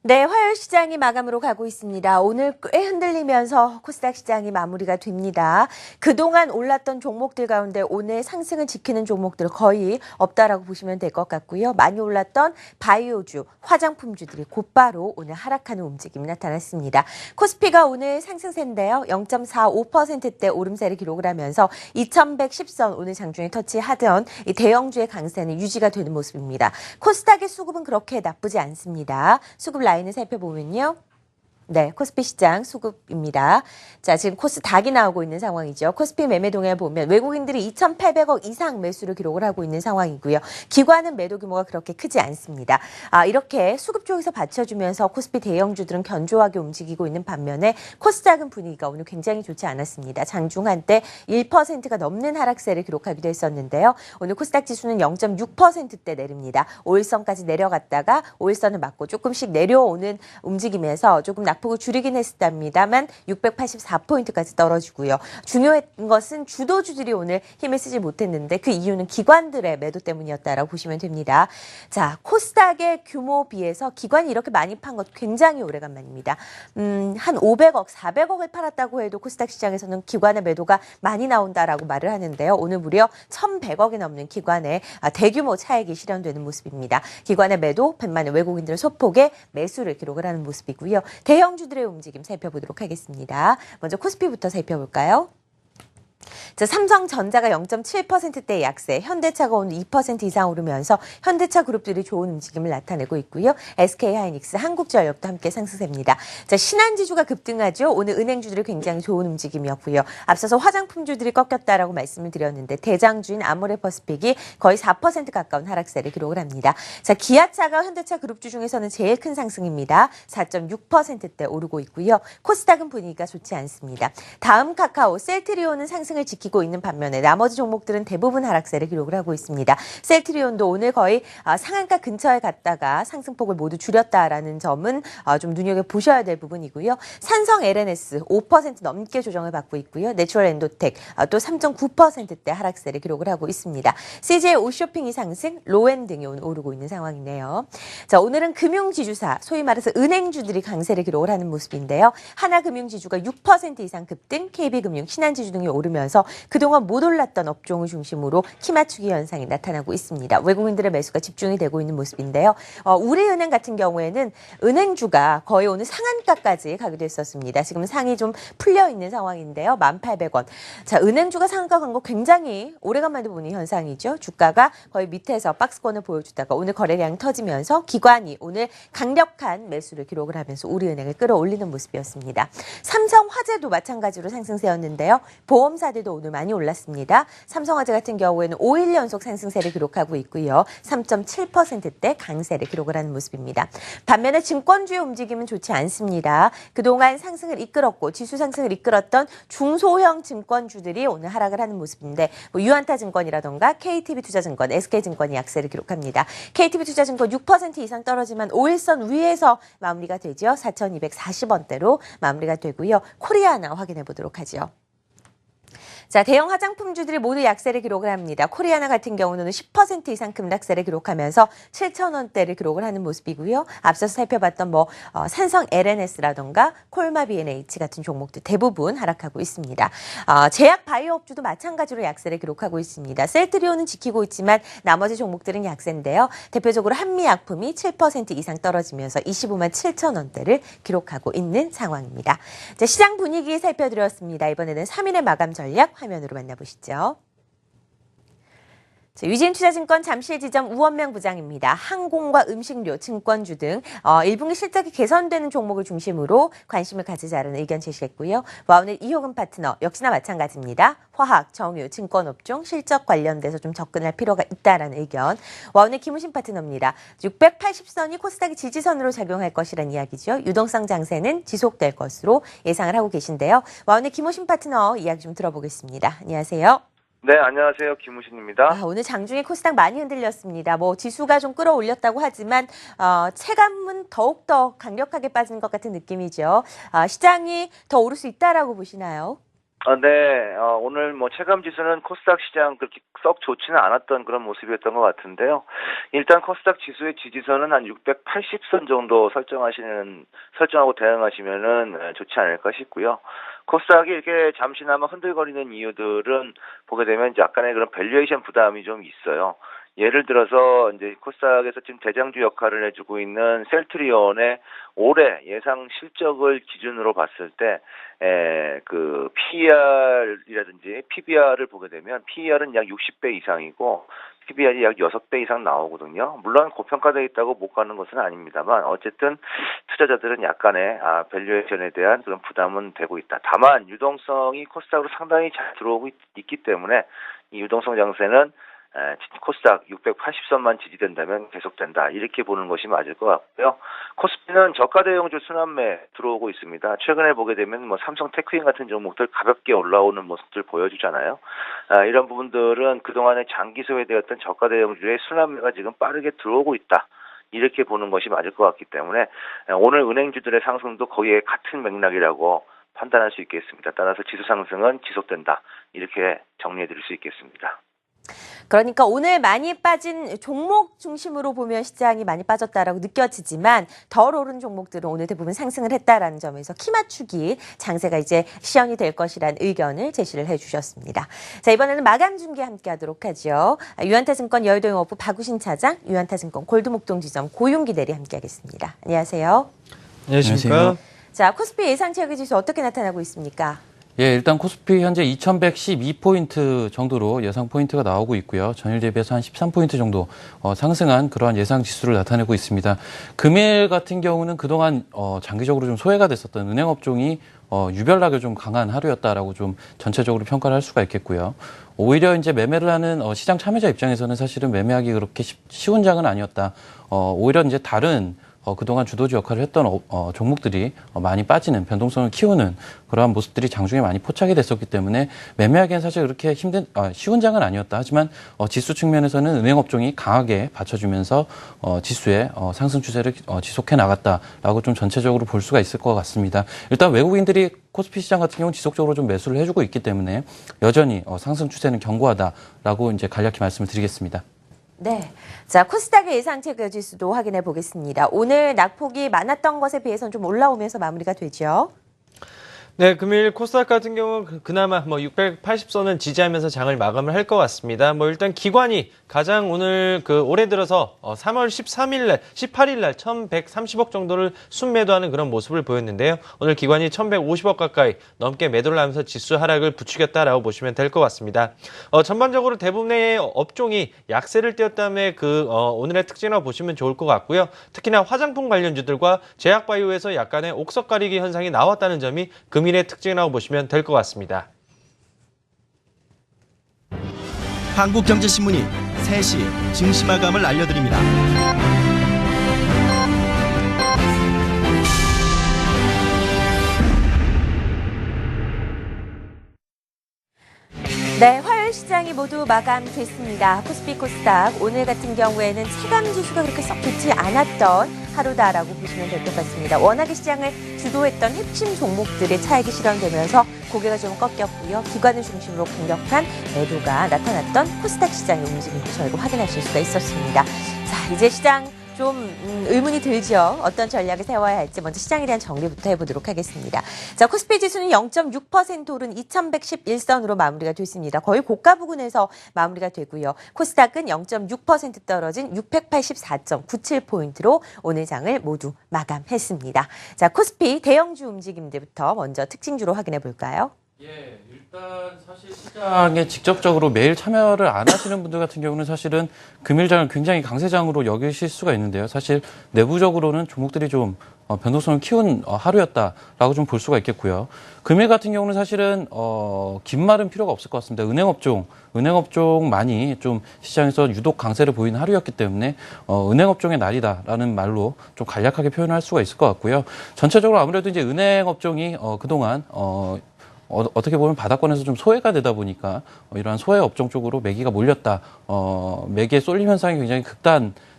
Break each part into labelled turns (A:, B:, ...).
A: 네, 화요일 시장이 마감으로 가고 있습니다. 오늘 꽤 흔들리면서 코스닥 시장이 마무리가 됩니다. 그동안 올랐던 종목들 가운데 오늘 상승을 지키는 종목들 거의 없다라고 보시면 될 것 같고요. 많이 올랐던 바이오주, 화장품주들이 곧바로 오늘 하락하는 움직임이 나타났습니다. 코스피가 오늘 상승세인데요. 0.45%대 오름세를 기록을 하면서 2110선 오늘 장중에 터치하던 이 대형주의 강세는 유지가 되는 모습입니다. 코스닥의 수급은 그렇게 나쁘지 않습니다. 수급 라인을 살펴보면요. 네, 코스피 시장 수급입니다. 자, 지금 코스닥이 나오고 있는 상황이죠. 코스피 매매 동향을 보면 외국인들이 2,800억 이상 매수를 기록을 하고 있는 상황이고요. 기관은 매도 규모가 그렇게 크지 않습니다. 이렇게 수급 쪽에서 받쳐주면서 코스피 대형주들은 견조하게 움직이고 있는 반면에 코스닥은 분위기가 오늘 굉장히 좋지 않았습니다. 장중 한때 1%가 넘는 하락세를 기록하기도 했었는데요. 오늘 코스닥 지수는 0.6%대 내립니다. 5일선까지 내려갔다가 5일선을 맞고 조금씩 내려오는 움직임에서 조금 낙폭을 줄이긴 했습니다만 684포인트까지 떨어지고요. 중요한 것은 주도주들이 오늘 힘을 쓰지 못했는데 그 이유는 기관들의 매도 때문이었다라고 보시면 됩니다. 자, 코스닥의 규모 비해서 기관이 이렇게 많이 판 것 굉장히 오래간만입니다. 한 500억, 400억을 팔았다고 해도 코스닥 시장에서는 기관의 매도가 많이 나온다라고 말을 하는데요. 오늘 무려 1,100억이 넘는 기관의 대규모 차익이 실현되는 모습입니다. 기관의 매도, 100만 원 외국인들의 소폭의 매수를 기록을 하는 모습이고요. 대형주들의 움직임 살펴보도록 하겠습니다. 먼저 코스피부터 살펴볼까요? 자, 삼성전자가 0.7%대의 약세, 현대차가 오늘 2% 이상 오르면서 현대차 그룹들이 좋은 움직임을 나타내고 있고요. SK하이닉스, 한국전력도 함께 상승세입니다. 자, 신한지주가 급등하죠. 오늘 은행주들이 굉장히 좋은 움직임이었고요. 앞서서 화장품주들이 꺾였다라고 말씀을 드렸는데 대장주인 아모레퍼시픽이 거의 4% 가까운 하락세를 기록을 합니다. 자, 기아차가 현대차 그룹주 중에서는 제일 큰 상승입니다. 4.6%대 오르고 있고요. 코스닥은 분위기가 좋지 않습니다. 다음 카카오, 셀트리온은 상승을 지키고 있는 반면에 나머지 종목들은 대부분 하락세를 기록을 하고 있습니다. 셀트리온도 오늘 거의 상한가 근처에 갔다가 상승폭을 모두 줄였다라는 점은 좀 눈여겨보셔야 될 부분이고요. 산성 LNS 5% 넘게 조정을 받고 있고요. 내추럴 엔도텍 또 3.9%대 하락세를 기록을 하고 있습니다. CJ 오쇼핑이 상승, 로엔 등이 오늘 오르고 있는 상황이네요. 자, 오늘은 금융지주사, 소위 말해서 은행주들이 강세를 기록을 하는 모습인데요. 하나금융지주가 6% 이상 급등, KB금융, 신한지주 등이 오르면서 그동안 못 올랐던 업종을 중심으로 키 맞추기 현상이 나타나고 있습니다. 외국인들의 매수가 집중이 되고 있는 모습인데요. 우리은행 같은 경우에는 은행주가 거의 오늘 상한가까지 가기도 했었습니다. 지금 상이 좀 풀려 있는 상황인데요. 1,800원. 자, 은행주가 상한가 간 거 굉장히 오래간만에 보는 현상이죠. 주가가 거의 밑에서 박스권을 보여주다가 오늘 거래량이 터지면서 기관이 오늘 강력한 매수를 기록을 하면서 우리은행을 끌어올리는 모습이었습니다. 삼성화재도 마찬가지로 상승세였는데요. 보험사들도 오늘 많이 올랐습니다. 삼성화재 같은 경우에는 5일 연속 상승세를 기록하고 있고요. 3.7%대 강세를 기록을 하는 모습입니다. 반면에 증권주의 움직임은 좋지 않습니다. 그동안 상승을 이끌었고 지수 상승을 이끌었던 중소형 증권주들이 오늘 하락을 하는 모습인데 유한타증권이라던가 KTB투자증권, SK증권이 약세를 기록합니다. KTB투자증권 6% 이상 떨어지만 5일선 위에서 마무리가 되죠. 4,240원대로 마무리가 되고요. 코리아나 확인해 보도록 하죠. 자, 대형 화장품주들이 모두 약세를 기록을 합니다. 코리아나 같은 경우는 10% 이상 급락세를 기록하면서 7,000원대를 기록을 하는 모습이고요. 앞서서 살펴봤던 산성 LNS라던가 콜마 B&H 같은 종목들 대부분 하락하고 있습니다. 제약 바이오업주도 마찬가지로 약세를 기록하고 있습니다. 셀트리온은 지키고 있지만 나머지 종목들은 약세인데요. 대표적으로 한미약품이 7% 이상 떨어지면서 25만 7천원대를 기록하고 있는 상황입니다. 자, 시장 분위기 살펴드렸습니다. 이번에는 3일의 마감 전략 화면으로 만나보시죠. 유진투자증권 잠실 지점 우원명 부장입니다. 항공과 음식료, 증권주 등 1분기 실적이 개선되는 종목을 중심으로 관심을 가지자라는 의견 제시했고요. 오늘 이효금 파트너 역시나 마찬가지입니다. 화학, 정유, 증권업종 실적 관련돼서 좀 접근할 필요가 있다라는 의견. 오늘 김우신 파트너입니다. 680선이 코스닥의 지지선으로 작용할 것이라는 이야기죠. 유동성 장세는 지속될 것으로 예상을 하고 계신데요. 오늘 김우신 파트너 이야기 좀 들어보겠습니다. 안녕하세요.
B: 네, 안녕하세요. 김우신입니다.
A: 오늘 장중에 코스닥 많이 흔들렸습니다. 지수가 좀 끌어올렸다고 하지만 체감은 더욱더 강력하게 빠진 것 같은 느낌이죠. 시장이 더 오를 수 있다라고 보시나요?
B: 네, 오늘 뭐 체감 지수는 코스닥 시장 그렇게 썩 좋지는 않았던 그런 모습이었던 것 같은데요. 일단 코스닥 지수의 지지선은 한 680선 정도 설정하고 대응하시면은 좋지 않을까 싶고요. 코스닥이 이렇게 잠시나마 흔들거리는 이유들은 보게 되면 이제 약간의 그런 밸류에이션 부담이 좀 있어요. 예를 들어서 이제 코스닥에서 지금 대장주 역할을 해주고 있는 셀트리온의 올해 예상 실적을 기준으로 봤을 때, 그 PER이라든지 PBR을 보게 되면 PER은 약 60배 이상이고 PBR이 약 6배 이상 나오거든요. 물론 고평가되어 있다고 못 가는 것은 아닙니다만 어쨌든 투자자들은 약간의 밸류에이션에 대한 그런 부담은 되고 있다. 다만 유동성이 코스닥으로 상당히 잘 들어오고 있기 때문에 이 유동성 장세는 코스닥 680선만 지지된다면 계속된다. 이렇게 보는 것이 맞을 것 같고요. 코스피는 저가 대형주 순환매 들어오고 있습니다. 최근에 보게 되면 뭐 삼성 테크인 같은 종목들 가볍게 올라오는 모습들 보여주잖아요. 이런 부분들은 그동안에 장기 소외되었던 저가 대형주의 순환매가 지금 빠르게 들어오고 있다. 이렇게 보는 것이 맞을 것 같기 때문에 오늘 은행주들의 상승도 거기에 같은 맥락이라고 판단할 수 있겠습니다. 따라서 지수 상승은 지속된다. 이렇게 정리해 드릴 수 있겠습니다.
A: 그러니까 오늘 많이 빠진 종목 중심으로 보면 시장이 많이 빠졌다라고 느껴지지만 덜 오른 종목들은 오늘 대부분 상승을 했다라는 점에서 키 맞추기 장세가 이제 시연이 될 것이라는 의견을 제시를 해주셨습니다. 자, 이번에는 마감 중계 함께하도록 하죠. 유한타증권 여의도영업부 박우신 차장, 유한타증권 골드목동지점 고윤기 대리 함께하겠습니다. 안녕하세요.
C: 안녕하십니까.
A: 자, 코스피 예상 체결 지수 어떻게 나타나고 있습니까?
C: 예, 일단 코스피 현재 2112포인트 정도로 예상 포인트가 나오고 있고요. 전일 대비해서 한 13포인트 정도 상승한 그러한 예상 지수를 나타내고 있습니다. 금일 같은 경우는 그동안 장기적으로 좀 소외가 됐었던 은행업종이 유별나게 좀 강한 하루였다라고 좀 전체적으로 평가를 할 수가 있겠고요. 오히려 이제 매매를 하는 시장 참여자 입장에서는 사실은 매매하기 그렇게 쉬운 장은 아니었다. 오히려 이제 다른 그동안 주도주 역할을 했던 종목들이 많이 빠지는 변동성을 키우는 그러한 모습들이 장중에 많이 포착이 됐었기 때문에 매매하기엔 사실 그렇게 쉬운 장은 아니었다. 하지만 지수 측면에서는 은행업종이 강하게 받쳐주면서 지수의 상승 추세를 지속해 나갔다라고 좀 전체적으로 볼 수가 있을 것 같습니다. 일단 외국인들이 코스피 시장 같은 경우는 지속적으로 좀 매수를 해주고 있기 때문에 여전히 상승 추세는 견고하다라고 이제 간략히 말씀을 드리겠습니다.
A: 네. 자, 코스닥의 예상 체결 지수도 확인해 보겠습니다. 오늘 낙폭이 많았던 것에 비해서는 좀 올라오면서 마무리가 되죠.
D: 네, 금일 코스닥 같은 경우는 그나마 680선은 지지하면서 장을 마감을 할 것 같습니다. 일단 기관이 가장 오늘 올해 들어서 3월 18일 날 1,130억 정도를 순매도하는 그런 모습을 보였는데요. 오늘 기관이 1,150억 가까이 넘게 매도를 하면서 지수 하락을 부추겼다라고 보시면 될 것 같습니다. 전반적으로 대부분의 업종이 약세를 띄었다며 오늘의 특징이라고 보시면 좋을 것 같고요. 특히나 화장품 관련주들과 제약바이오에서 약간의 옥석 가리기 현상이 나왔다는 점이 금일의 특징이라고 보시면 될 것 같습니다.
E: 한국경제신문이 3시 증시 마감을 알려드립니다.
A: 네, 화요일 시장이 모두 마감됐습니다. 코스피 코스닥 오늘 같은 경우에는 체감 지수가 그렇게 썩 좋지 않았던 하루다라고 보시면 될 것 같습니다. 워낙에 시장을 주도했던 핵심 종목들의 차익이 실현되면서 고개가 좀 꺾였고요. 기관을 중심으로 강력한 매도가 나타났던 코스닥 시장의 움직임을 저희가 확인하실 수가 있었습니다. 자, 이제 시장 좀 의문이 들죠. 어떤 전략을 세워야 할지 먼저 시장에 대한 정리부터 해보도록 하겠습니다. 자, 코스피 지수는 0.6% 오른 2111선으로 마무리가 됐습니다. 거의 고가 부근에서 마무리가 되고요. 코스닥은 0.6% 떨어진 684.97포인트로 오늘 장을 모두 마감했습니다. 자, 코스피 대형주 움직임들부터 먼저 특징주로 확인해 볼까요?
C: 예, 일단 사실 시장에 직접적으로 매일 참여를 안 하시는 분들 같은 경우는 사실은 금일장을 굉장히 강세장으로 여기실 수가 있는데요. 사실 내부적으로는 종목들이 좀 변동성을 키운 하루였다라고 좀 볼 수가 있겠고요. 금일 같은 경우는 사실은 긴 말은 필요가 없을 것 같습니다. 은행업종만이 좀 시장에서 유독 강세를 보이는 하루였기 때문에 은행업종의 날이다라는 말로 좀 간략하게 표현할 수가 있을 것 같고요. 전체적으로 아무래도 이제 은행업종이 그동안 어떻게 보면 바닥권에서 좀 소외가 되다 보니까 이러한 소외 업종 쪽으로 매기가 몰렸다. 매기의 쏠림 현상이 굉장히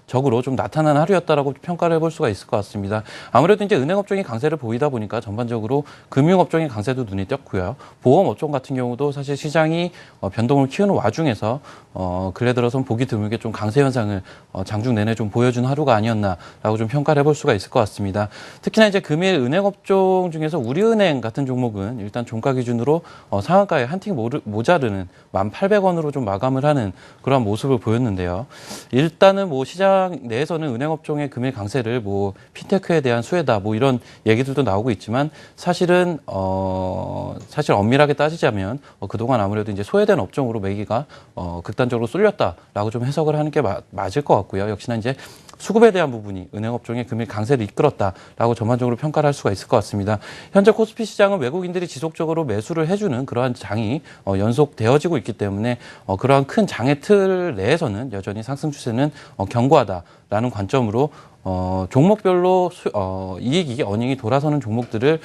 C: 적으로 좀 나타난 하루였다라고 평가를 해볼 수가 있을 것 같습니다. 아무래도 이제 은행업종이 강세를 보이다 보니까 전반적으로 금융업종의 강세도 눈에 띄었고요. 보험업종 같은 경우도 사실 시장이 변동을 키우는 와중에서 근래 들어선 보기 드물게 좀 강세 현상을 장중 내내 좀 보여준 하루가 아니었나라고 좀 평가를 해볼 수가 있을 것 같습니다. 특히나 이제 금일 은행업종 중에서 우리은행 같은 종목은 일단 종가 기준으로 상한가에 한 틱 모자르는 1,800원으로 좀 마감을 하는 그런 모습을 보였는데요. 일단은 뭐 시장 내에서는 은행업종의 금일 강세를 뭐 핀테크에 대한 수혜다 뭐 이런 얘기들도 나오고 있지만 사실은 사실 엄밀하게 따지자면 그동안 아무래도 이제 소외된 업종으로 매기가 극단적으로 쏠렸다라고 좀 해석을 하는 게 맞을 것 같고요. 역시나 이제 수급에 대한 부분이 은행업종의 금일 강세를 이끌었다라고 전반적으로 평가를 할 수가 있을 것 같습니다. 현재 코스피 시장은 외국인들이 지속적으로 매수를 해주는 그러한 장이 연속되어지고 있기 때문에 그러한 큰 장의 틀 내에서는 여전히 상승 추세는 견고하다라는 관점으로 종목별로 이익이 어닝이 돌아서는 종목들을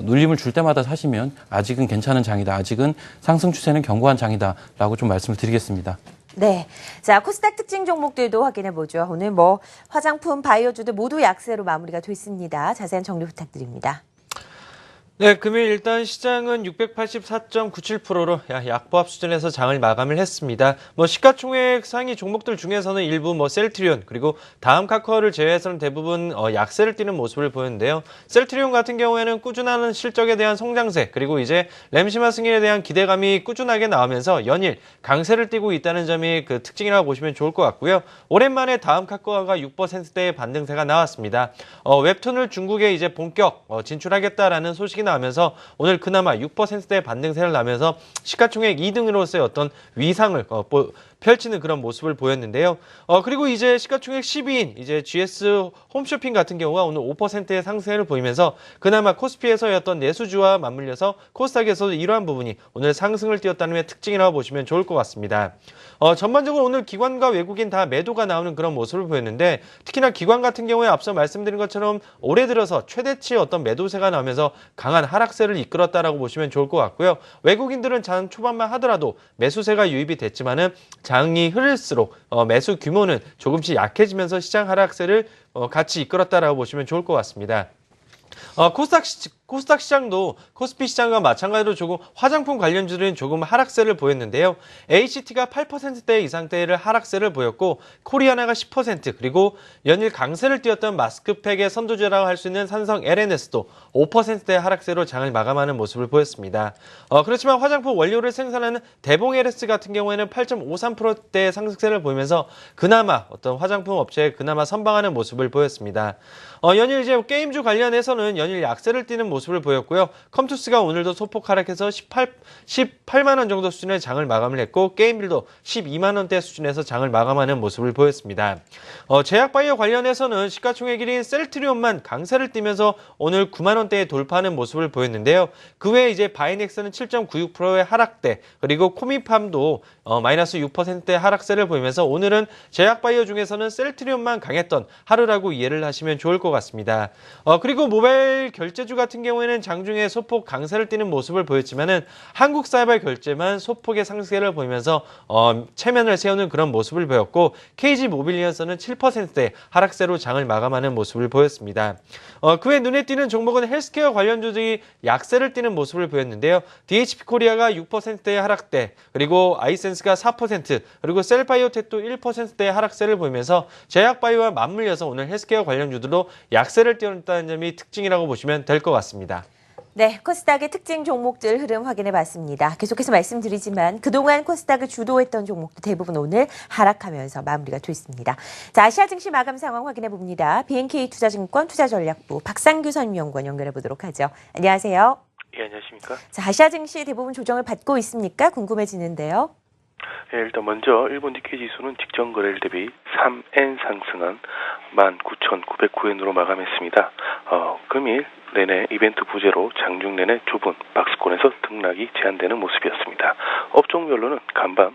C: 눌림을 줄 때마다 사시면 아직은 괜찮은 장이다. 아직은 상승 추세는 견고한 장이다라고 좀 말씀을 드리겠습니다.
A: 네. 자, 코스닥 특징 종목들도 확인해 보죠. 오늘 뭐 화장품, 바이오주들 모두 약세로 마무리가 됐습니다. 자세한 정리 부탁드립니다.
D: 네, 금일 일단 시장은 684.97%로 약보합 수준에서 장을 마감을 했습니다. 뭐 시가총액 상위 종목들 중에서는 일부 뭐 셀트리온 그리고 다음 카카오를 제외해서는 대부분 약세를 띠는 모습을 보였는데요. 셀트리온 같은 경우에는 꾸준한 실적에 대한 성장세 그리고 이제 램시마 승인에 대한 기대감이 꾸준하게 나오면서 연일 강세를 띠고 있다는 점이 그 특징이라고 보시면 좋을 것 같고요. 오랜만에 다음 카카오가 6%대의 반등세가 나왔습니다. 웹툰을 중국에 이제 본격 진출하겠다라는 소식이 나면서 오늘 그나마 6%대 반등세를 나면서 시가총액 2등으로서의 어떤 위상을 펼치는 그런 모습을 보였는데요. 그리고 이제 시가총액 10위인 이제 GS 홈쇼핑 같은 경우가 오늘 5%의 상승을 보이면서 그나마 코스피에서의 어떤 내수주와 맞물려서 코스닥에서도 이러한 부분이 오늘 상승을 띄었다는 게 특징이라고 보시면 좋을 것 같습니다. 전반적으로 오늘 기관과 외국인 다 매도가 나오는 그런 모습을 보였는데 특히나 기관 같은 경우에 앞서 말씀드린 것처럼 올해 들어서 최대치의 어떤 매도세가 나오면서 강한 하락세를 이끌었다라고 보시면 좋을 것 같고요. 외국인들은 장 초반만 하더라도 매수세가 유입이 됐지만은 장이 흐를수록 매수 규모는 조금씩 약해지면서 시장 하락세를 같이 이끌었다라고 보시면 좋을 것 같습니다. 코스닥 시장도 코스피 시장과 마찬가지로 조금 화장품 관련주들은 조금 하락세를 보였는데요. HT가 8%대 이상대의 하락세를 보였고 코리아나가 10% 그리고 연일 강세를 띄었던 마스크팩의 선두주라고 할 수 있는 삼성 LNS도 5%대 하락세로 장을 마감하는 모습을 보였습니다. 그렇지만 화장품 원료를 생산하는 대봉 LS 같은 경우에는 8.53%대의 상승세를 보이면서 그나마 어떤 화장품 업체에 그나마 선방하는 모습을 보였습니다. 연일 이제 게임주 관련해서는 연일 약세를 띠는 모습을 보였고요. 컴투스가 오늘도 소폭 하락해서 18만 원 정도 수준의 장을 마감을 했고 게임빌도 12만 원대 수준에서 장을 마감하는 모습을 보였습니다. 제약바이오 관련해서는 시가총액 1위인 셀트리온만 강세를 띠면서 오늘 9만 원대에 돌파하는 모습을 보였는데요. 그 외에 이제 바이넥스는 7.96%의 하락대 그리고 코미팜도 마이너스 6%의 하락세를 보이면서 오늘은 제약바이오 중에서는 셀트리온만 강했던 하루라고 이해를 하시면 좋을 것 같습니다. 그리고 모바일 결제주 같은 경우에는 장중에 소폭 강세를 띠는 모습을 보였지만은 한국사이버 결제만 소폭의 상승세를 보이면서 체면을 세우는 그런 모습을 보였고 KG 모빌리언스는 7%대 하락세로 장을 마감하는 모습을 보였습니다. 그 외 눈에 띄는 종목은 헬스케어 관련주들이 약세를 띠는 모습을 보였는데요. DHP 코리아가 6%의 하락대 그리고 아이센스가 4% 그리고 셀바이오텍도 1%의 하락세를 보이면서 제약바이오와 맞물려서 오늘 헬스케어 관련주들도 약세를 띄었다는 점이 특징이라고 보시면 될 것 같습니다.
A: 네, 코스닥의 특징 종목들 흐름 확인해 봤습니다. 계속해서 말씀드리지만 그동안 코스닥을 주도했던 종목도 대부분 오늘 하락하면서 마무리가 됐습니다. 자, 아시아 증시 마감 상황 확인해 봅니다. BNK 투자증권 투자전략부 박상규 선임연구원 연결해 보도록 하죠. 안녕하세요.
F: 예, 안녕하십니까?
A: 자, 아시아 증시 대부분 조정을 받고 있습니까? 궁금해지는데요.
F: 예, 일단 먼저 일본 니케이 지수는 직전 거래일 대비 3엔 상승한 19,909엔으로 마감했습니다. 금일 내내 이벤트 부재로 장중 내내 좁은 박스권에서 등락이 제한되는 모습이었습니다. 업종별로는 간밤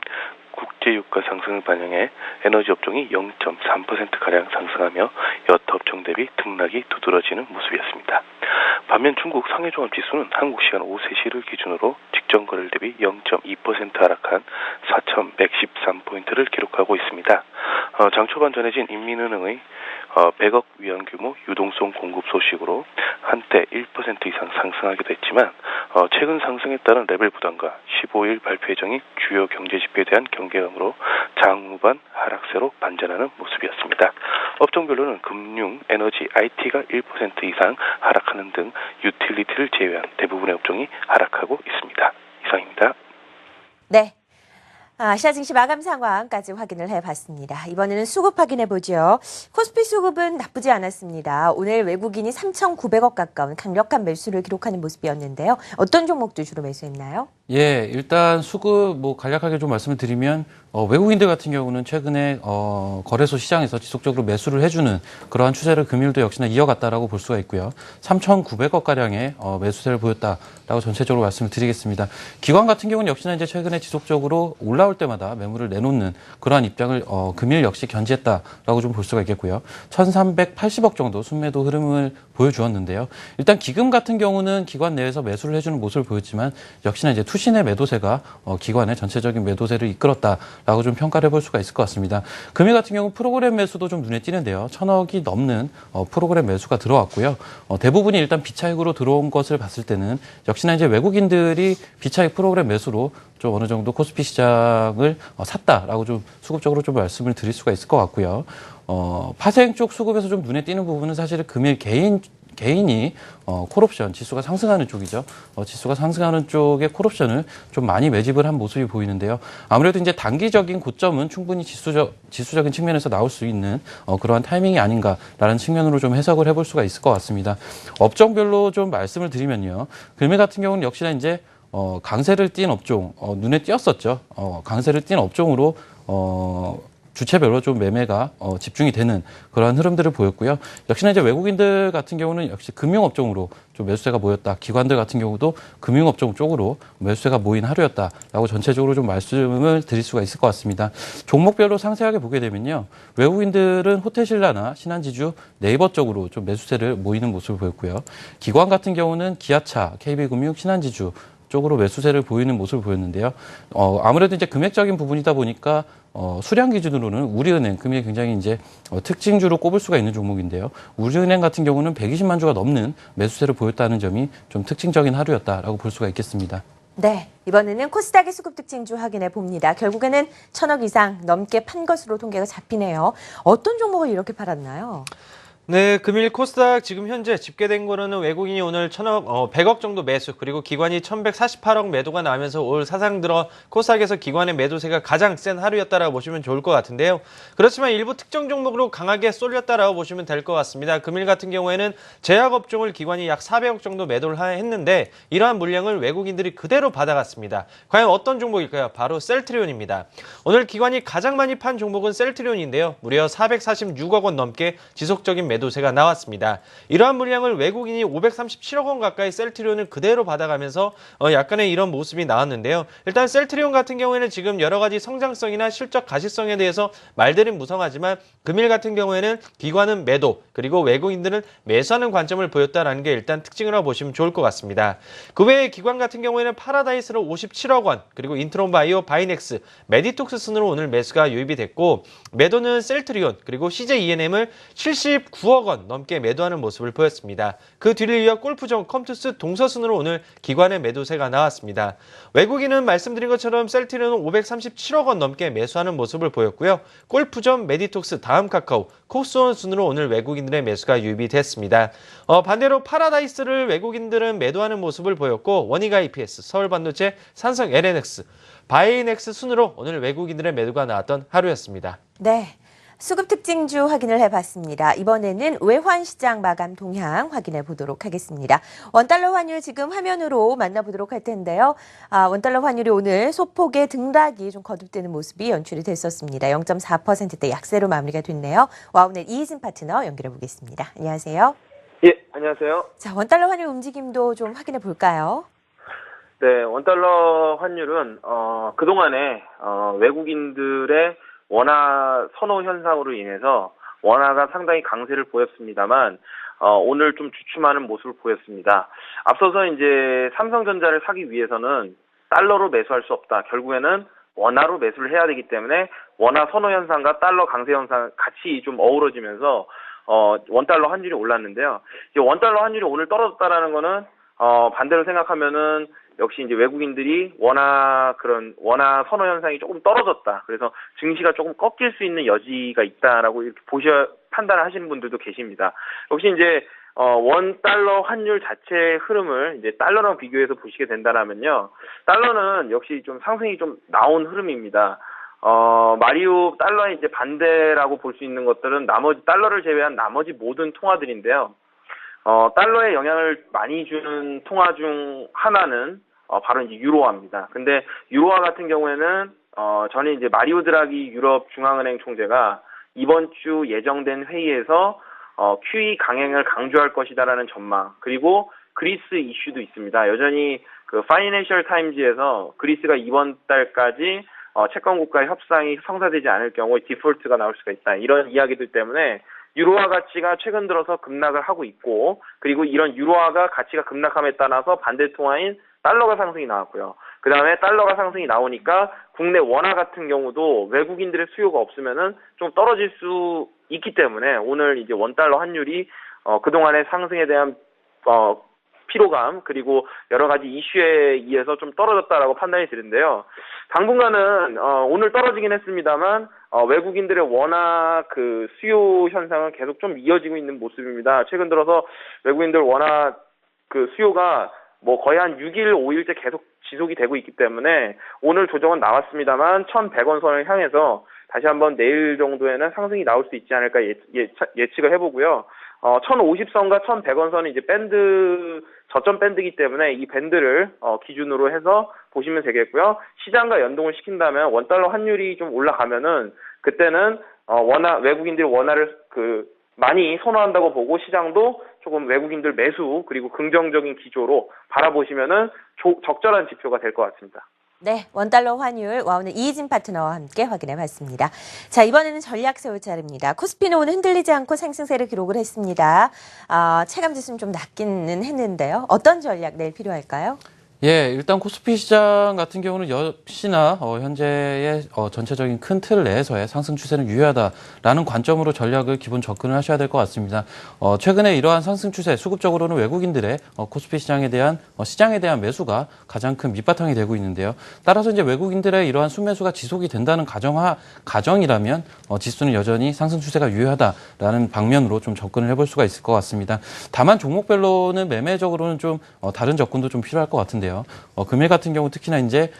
F: 국제유가 상승을 반영해 에너지 업종이 0.3%가량 상승하며 여타 업종 대비 등락이 두드러지는 모습이었습니다. 반면 중국 상해종합지수는 한국 시간 오후 3시를 기준으로 직전 거래일 대비 0.2% 하락한 4,113포인트를 기록하고 있습니다. 장 초반 전해진 인민은행의 100억 위안 규모 유동성 공급 소식으로 한때 1% 이상 상승하기도 했지만 최근 상승에 따른 레벨 부담과 15일 발표 예정인 주요 경제 지표에 대한 경계감으로 장 후반 하락세로 반전하는 모습이었습니다. 업종별로는 금융, 에너지, IT가 1% 이상 하락하는 등 유틸리티를 제외한 대부분의 업종이 하락하고 있습니다. 이상입니다.
A: 네. 아시아 증시 마감 상황까지 확인을 해봤습니다. 이번에는 수급 확인해보죠. 코스피 수급은 나쁘지 않았습니다. 오늘 외국인이 3,900억 가까운 강력한 매수를 기록하는 모습이었는데요. 어떤 종목들 주로 매수했나요?
C: 예, 일단 수급 간략하게 좀 말씀을 드리면 외국인들 같은 경우는 최근에 거래소 시장에서 지속적으로 매수를 해주는 그러한 추세를 금일도 역시나 이어갔다라고 볼 수가 있고요. 3,900억 가량의 매수세를 보였다라고 전체적으로 말씀을 드리겠습니다. 기관 같은 경우는 역시나 이제 최근에 지속적으로 올라올 때마다 매물을 내놓는 그러한 입장을 금일 역시 견지했다라고 좀 볼 수가 있겠고요. 1,380억 정도 순매도 흐름을 보여주었는데요. 일단 기금 같은 경우는 기관 내에서 매수를 해주는 모습을 보였지만 역시나 이제 투신의 매도세가 기관의 전체적인 매도세를 이끌었다라고 좀 평가를 해볼 수가 있을 것 같습니다. 금일 같은 경우 프로그램 매수도 좀 눈에 띄는데요. 1,000억이 넘는 프로그램 매수가 들어왔고요. 대부분이 일단 비차익으로 들어온 것을 봤을 때는 역시나 이제 외국인들이 비차익 프로그램 매수로 좀 어느 정도 코스피 시장을 샀다라고 좀 수급적으로 좀 말씀을 드릴 수가 있을 것 같고요. 파생 쪽 수급에서 좀 눈에 띄는 부분은 사실 금일 개인이 콜옵션 지수가 상승하는 쪽이죠. 지수가 상승하는 쪽에 콜옵션을 좀 많이 매집을 한 모습이 보이는데요. 아무래도 이제 단기적인 고점은 충분히 지수적인 측면에서 나올 수 있는 그러한 타이밍이 아닌가라는 측면으로 좀 해석을 해볼 수가 있을 것 같습니다. 업종별로 좀 말씀을 드리면요. 금일 같은 경우는 역시나 이제 강세를 띈 업종 눈에 띄었었죠. 강세를 띈 업종으로 주체별로 좀 매매가 집중이 되는 그러한 흐름들을 보였고요. 역시나 이제 외국인들 같은 경우는 역시 금융업종으로 좀 매수세가 모였다. 기관들 같은 경우도 금융업종 쪽으로 매수세가 모인 하루였다라고 전체적으로 좀 말씀을 드릴 수가 있을 것 같습니다. 종목별로 상세하게 보게 되면요. 외국인들은 호텔신라나 신한지주, 네이버 쪽으로 좀 매수세를 모이는 모습을 보였고요. 기관 같은 경우는 기아차, KB금융, 신한지주 쪽으로 매수세를 보이는 모습을 보였는데요. 아무래도 이제 금액적인 부분이다 보니까 수량 기준으로는 우리은행 금액이 굉장히 이제 특징주로 꼽을 수가 있는 종목인데요. 우리은행 같은 경우는 120만 주가 넘는 매수세를 보였다는 점이 좀 특징적인 하루였다라고 볼 수가 있겠습니다.
A: 네, 이번에는 코스닥의 수급 특징주 확인해 봅니다. 결국에는 1,000억 이상 넘게 판 것으로 통계가 잡히네요. 어떤 종목을 이렇게 팔았나요?
D: 네, 금일 코스닥 지금 현재 집계된 거로는 외국인이 오늘 100억 정도 매수, 그리고 기관이 1,148억 매도가 나면서 올 사상 들어 코스닥에서 기관의 매도세가 가장 센 하루였다라고 보시면 좋을 것 같은데요. 그렇지만 일부 특정 종목으로 강하게 쏠렸다라고 보시면 될 것 같습니다. 금일 같은 경우에는 제약업종을 기관이 약 400억 정도 매도를 했는데 이러한 물량을 외국인들이 그대로 받아갔습니다. 과연 어떤 종목일까요? 바로 셀트리온입니다. 오늘 기관이 가장 많이 판 종목은 셀트리온인데요. 무려 446억 원 넘게 지속적인 매도세가 나왔습니다. 이러한 물량을 외국인이 537억 원 가까이 셀트리온을 그대로 받아가면서 약간의 이런 모습이 나왔는데요. 일단 셀트리온 같은 경우에는 지금 여러 가지 성장성이나 실적 가시성에 대해서 말들은 무성하지만 금일 같은 경우에는 기관은 매도, 그리고 외국인들은 매수하는 관점을 보였다라는 게 일단 특징이라고 보시면 좋을 것 같습니다. 그 외에 기관 같은 경우에는 파라다이스로 57억 원, 그리고 인트론바이오, 바이넥스, 메디톡스 순으로 오늘 매수가 유입이 됐고, 매도는 셀트리온, 그리고 CJENM을 79억 원 넘게 매도하는 모습을 보였습니다. 그 뒤를 이어 골프존, 컴투스, 동서순으로 오늘 기관의 매도세가 나왔습니다. 외국인은 말씀드린 것처럼 셀트리온은 537억 원 넘게 매수하는 모습을 보였고요. 골프존, 메디톡스, 다음카카오, 코스원 순으로 오늘 외국인들의 매수가 유입이 됐습니다. 반대로 파라다이스를 외국인들은 매도하는 모습을 보였고, 원익 IPS, 서울반도체, 삼성 LNX, 바이넥스 순으로 오늘 외국인들의 매도가 나왔던 하루였습니다.
A: 네. 수급 특징주 확인을 해봤습니다. 이번에는 외환시장 마감 동향 확인해 보도록 하겠습니다. 원달러 환율 지금 화면으로 만나보도록 할 텐데요. 원달러 환율이 오늘 소폭의 등락이 좀 거듭되는 모습이 연출이 됐었습니다. 0.4%대 약세로 마무리가 됐네요. 와우넷 이희진 파트너 연결해 보겠습니다. 안녕하세요.
G: 예, 안녕하세요.
A: 자, 원달러 환율 움직임도 좀 확인해 볼까요?
G: 네, 원달러 환율은 그동안에 외국인들의 원화 선호 현상으로 인해서 원화가 상당히 강세를 보였습니다만 오늘 좀 주춤하는 모습을 보였습니다. 앞서서 이제 삼성전자를 사기 위해서는 달러로 매수할 수 없다. 결국에는 원화로 매수를 해야 되기 때문에 원화 선호 현상과 달러 강세 현상 같이 좀 어우러지면서 원달러 환율이 올랐는데요. 이제 원달러 환율이 오늘 떨어졌다라는 거는 반대로 생각하면은 역시 이제 외국인들이 원화 선호 현상이 조금 떨어졌다. 그래서 증시가 조금 꺾일 수 있는 여지가 있다라고 이렇게 판단을 하시는 분들도 계십니다. 역시 이제 원 달러 환율 자체의 흐름을 이제 달러랑 비교해서 보시게 된다면요. 달러는 역시 좀 상승이 좀 나온 흐름입니다. 마리오 달러의 이제 반대라고 볼 수 있는 것들은 달러를 제외한 나머지 모든 통화들인데요. 달러에 영향을 많이 주는 통화 중 하나는 바로 이제 유로화입니다. 근데 유로화 같은 경우에는 전에 이제 마리오 드라기 유럽 중앙은행 총재가 이번 주 예정된 회의에서 QE 강행을 강조할 것이다라는 전망, 그리고 그리스 이슈도 있습니다. 여전히 그 파이낸셜 타임즈에서 그리스가 이번 달까지 채권국가의 협상이 성사되지 않을 경우 디폴트가 나올 수가 있다. 이런 이야기들 때문에 유로화 가치가 최근 들어서 급락을 하고 있고, 그리고 이런 유로화가 가치가 급락함에 따라서 반대 통화인 달러가 상승이 나왔고요. 그 다음에 달러가 상승이 나오니까 국내 원화 같은 경우도 외국인들의 수요가 없으면은 좀 떨어질 수 있기 때문에 오늘 이제 원달러 환율이 그동안의 상승에 대한 피로감, 그리고 여러 가지 이슈에 의해서 좀 떨어졌다라고 판단이 되는데요. 당분간은 오늘 떨어지긴 했습니다만 외국인들의 원화 그 수요 현상은 계속 좀 이어지고 있는 모습입니다. 최근 들어서 외국인들 원화 그 수요가 뭐 거의 한 6일, 5일째 계속 지속이 되고 있기 때문에 오늘 조정은 나왔습니다만 1,100원 선을 향해서 다시 한번 내일 정도에는 상승이 나올 수 있지 않을까 예측을 해보고요. 1,050선과 1,100원 선은 이제 저점 밴드이기 때문에 이 밴드를 기준으로 해서 보시면 되겠고요. 시장과 연동을 시킨다면 원달러 환율이 좀 올라가면은 그때는 외국인들이 원화를 많이 선호한다고 보고 시장도 조금 외국인들 매수 그리고 긍정적인 기조로 바라보시면은 적절한 지표가 될 것 같습니다.
A: 네, 원달러 환율 오늘 이희진 파트너와 함께 확인해 봤습니다. 자, 이번에는 전략 세울 차례입니다. 코스피는 오늘 흔들리지 않고 상승세를 기록을 했습니다. 체감 지수는 좀 낮기는 했는데요. 어떤 전략 내일 필요할까요?
C: 예, 일단 코스피 시장 같은 경우는 역시나 현재의 전체적인 큰 틀 내에서의 상승 추세는 유효하다라는 관점으로 전략을 기본 접근을 하셔야 될 것 같습니다. 최근에 이러한 상승 추세, 수급적으로는 외국인들의 코스피 시장에 대한 매수가 가장 큰 밑바탕이 되고 있는데요. 따라서 이제 외국인들의 이러한 순매수가 지속이 된다는 가정이라면 지수는 여전히 상승 추세가 유효하다라는 방면으로 좀 접근을 해볼 수가 있을 것 같습니다. 다만 종목별로는 매매적으로는 좀 다른 접근도 좀 필요할 것 같은데요. 금일 같은 경우 특히나 이제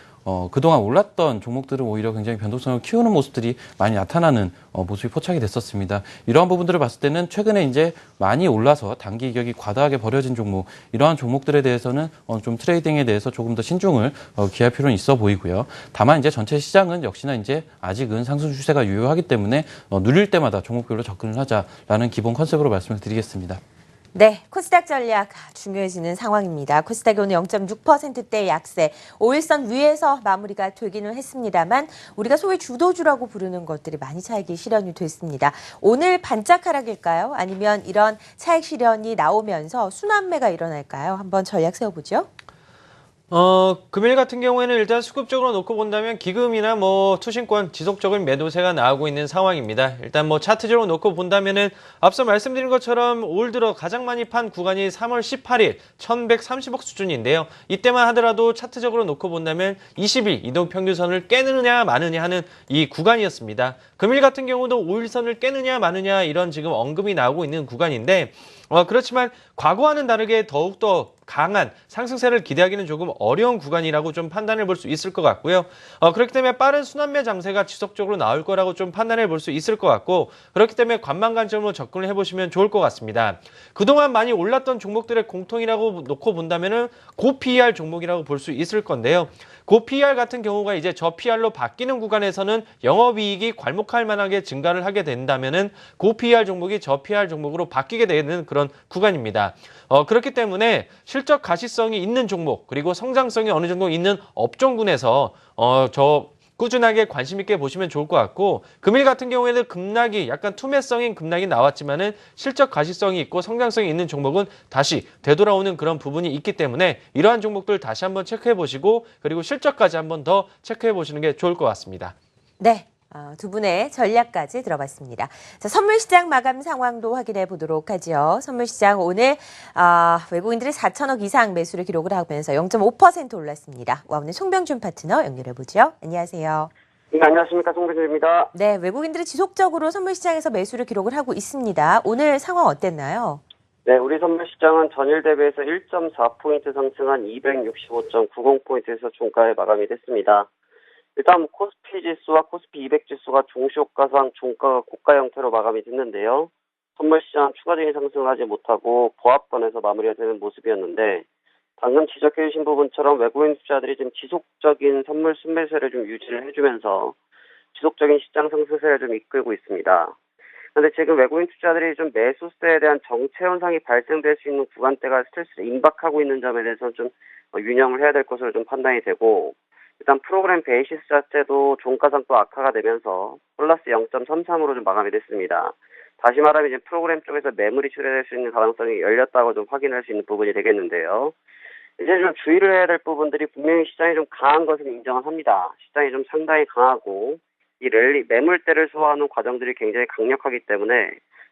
C: 그동안 올랐던 종목들은 오히려 굉장히 변동성을 키우는 모습들이 많이 나타나는 모습이 포착이 됐었습니다. 이러한 부분들을 봤을 때는 최근에 이제 많이 올라서 단기 이격이 과다하게 벌어진 종목, 이러한 종목들에 대해서는 좀 트레이딩에 대해서 조금 더 신중을 기할 필요는 있어 보이고요. 다만 이제 전체 시장은 역시나 이제 아직은 상승 추세가 유효하기 때문에 누릴 때마다 종목별로 접근을 하자라는 기본 컨셉으로 말씀을 드리겠습니다.
A: 네, 코스닥 전략 중요해지는 상황입니다. 코스닥이 오늘 0.6%대 약세, 5일선 위에서 마무리가 되기는 했습니다만 우리가 소위 주도주라고 부르는 것들이 많이 차익이 실현이 됐습니다. 오늘 반짝 하락일까요? 아니면 이런 차익 실현이 나오면서 순환매가 일어날까요? 한번 전략 세워보죠.
D: 금일 같은 경우에는 일단 수급적으로 놓고 본다면 기금이나 투신권 지속적인 매도세가 나오고 있는 상황입니다. 일단 차트적으로 놓고 본다면은 앞서 말씀드린 것처럼 올 들어 가장 많이 판 구간이 3월 18일 1130억 수준인데요. 이때만 하더라도 차트적으로 놓고 본다면 20일 이동평균선을 깨느냐 마느냐 하는 이 구간이었습니다. 금일 같은 경우도 5일선을 깨느냐 마느냐 이런 지금 언급이 나오고 있는 구간인데 그렇지만 과거와는 다르게 더욱더 강한 상승세를 기대하기는 조금 어려운 구간이라고 좀 판단해 볼 수 있을 것 같고요. 그렇기 때문에 빠른 순환매 장세가 지속적으로 나올 거라고 좀 판단해 볼 수 있을 것 같고, 그렇기 때문에 관망 관점으로 접근을 해보시면 좋을 것 같습니다. 그동안 많이 올랐던 종목들의 공통이라고 놓고 본다면은 고PER 종목이라고 볼 수 있을 건데요. 그 PR 같은 경우가 이제 저 PR로 바뀌는 구간에서는 영업이익이 괄목할 만하게 증가를 하게 된다면은 그 PR 종목이 저 PR 종목으로 바뀌게 되는 그런 구간입니다. 그렇기 때문에 실적 가시성이 있는 종목 그리고 성장성이 어느 정도 있는 업종군에서 꾸준하게 관심 있게 보시면 좋을 것 같고 금일 같은 경우에는 급락이 약간 투매성인 급락이 나왔지만은 실적 가시성이 있고 성장성이 있는 종목은 다시 되돌아오는 그런 부분이 있기 때문에 이러한 종목들 다시 한번 체크해 보시고 그리고 실적까지 한번 더 체크해 보시는 게 좋을 것 같습니다.
A: 네. 두 분의 전략까지 들어봤습니다. 자, 선물시장 마감 상황도 확인해 보도록 하죠. 선물시장 오늘 외국인들이 4천억 이상 매수를 기록을 하면서 0.5% 올랐습니다. 와, 오늘 송병준 파트너 연결해 보죠. 안녕하세요.
H: 네, 안녕하십니까. 송병준입니다.
A: 네, 외국인들이 지속적으로 선물시장에서 매수를 기록을 하고 있습니다. 오늘 상황 어땠나요?
H: 네, 우리 선물시장은 전일 대비해서 1.4포인트 상승한 265.90포인트에서 종가에 마감이 됐습니다. 일단 코스피 지수와 코스피 200 지수가 종시효과상 종가가 고가 형태로 마감이 됐는데요. 선물시장 추가적인 상승을 하지 못하고 보합권에서 마무리가 되는 모습이었는데 방금 지적해 주신 부분처럼 외국인 투자들이 지금 지속적인 선물 순매수를 좀 유지를 해주면서 지속적인 시장 상승세를 좀 이끌고 있습니다. 그런데 지금 외국인 투자들이 좀 매수세에 대한 정체 현상이 발생될 수 있는 구간대가 스트레스를 임박하고 있는 점에 대해서는 좀 유념을 해야 될 것으로 좀 판단이 되고 일단 프로그램 베이시스 자체도 종가상 또 악화가 되면서 플러스 0.33으로 좀 마감이 됐습니다. 다시 말하면 이제 프로그램 쪽에서 매물이 출현될 수 있는 가능성이 열렸다고 좀 확인할 수 있는 부분이 되겠는데요. 이제 좀 주의를 해야 될 부분들이 분명히 시장이 좀 강한 것은 인정을 합니다. 시장이 좀 상당히 강하고 이 랠리 매물대를 소화하는 과정들이 굉장히 강력하기 때문에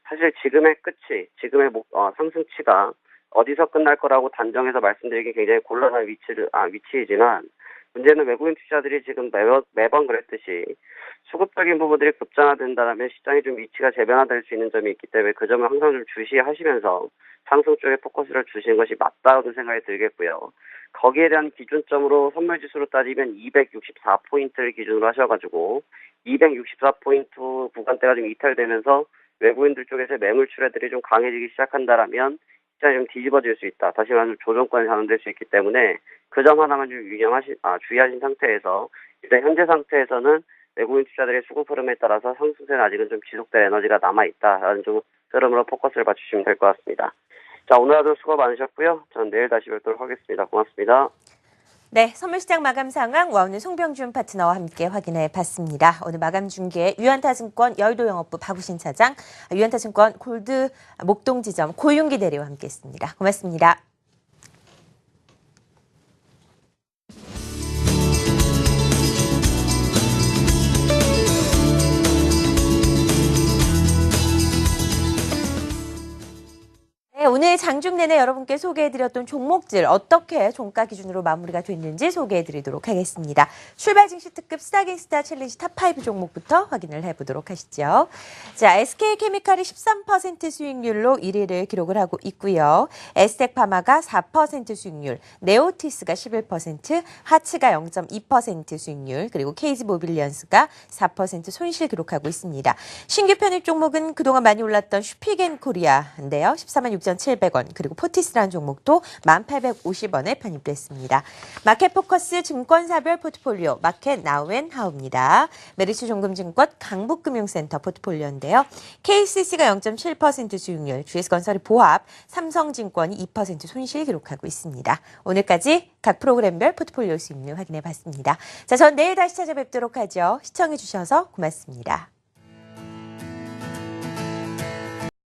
H: 사실 지금의 끝이 지금의 상승치가 어디서 끝날 거라고 단정해서 말씀드리기 굉장히 곤란한 위치이지만 문제는 외국인 투자들이 지금 매번 그랬듯이 수급적인 부분들이 급전화된다면 시장이 좀 위치가 재변화될 수 있는 점이 있기 때문에 그 점을 항상 좀 주시하시면서 상승 쪽에 포커스를 주시는 것이 맞다고 생각이 들겠고요. 거기에 대한 기준점으로 선물지수로 따지면 264포인트를 기준으로 하셔가지고 264포인트 구간대가 좀 이탈되면서 외국인들 쪽에서 매물 출회들이 좀 강해지기 시작한다라면 시장이 좀 뒤집어질 수 있다. 다시 말하면 조정권이 반영될 수 있기 때문에 그 점 하나만 좀 주의하신 상태에서 일단 현재 상태에서는 외국인 투자들의 수급 흐름에 따라서 상승세는 아직은 좀 지속될 에너지가 남아있다라는 좀 흐름으로 포커스를 맞추시면 될 것 같습니다. 자, 오늘 하루 수고 많으셨고요. 저는 내일 다시 뵙도록 하겠습니다. 고맙습니다.
A: 네, 선물시장 마감 상황 오늘 송병준 파트너와 함께 확인해 봤습니다. 오늘 마감 중계 유한타증권 여의도 영업부 박우신 차장, 유한타증권 골드 목동지점 고윤기 대리와 함께했습니다. 고맙습니다. 네, 오늘 장중 내내 여러분께 소개해드렸던 종목들 어떻게 종가 기준으로 마무리가 됐는지 소개해드리도록 하겠습니다. 출발 증시 특급 스타킹스타 챌린지 탑5 종목부터 확인을 해보도록 하시죠. 자, SK케미칼이 13% 수익률로 1위를 기록을 하고 있고요. 에스텍파마가 4% 수익률, 네오티스가 11%, 하츠가 0.2% 수익률, 그리고 KG모빌리언스가 4% 손실 기록하고 있습니다. 신규 편입 종목은 그동안 많이 올랐던 슈피겐코리아인데요. 146,700원, 그리고 포티스라는 종목도 1,850원에 편입됐습니다. 마켓포커스 증권사별 포트폴리오 마켓 나우앤하우입니다. 메리츠종금증권 강북금융센터 포트폴리오인데요. KCC가 0.7% 수익률, GS건설이 보합, 삼성증권이 2% 손실 기록하고 있습니다. 오늘까지 각 프로그램별 포트폴리오 수익률 확인해 봤습니다. 자, 전 내일 다시 찾아뵙도록 하죠. 시청해 주셔서 고맙습니다.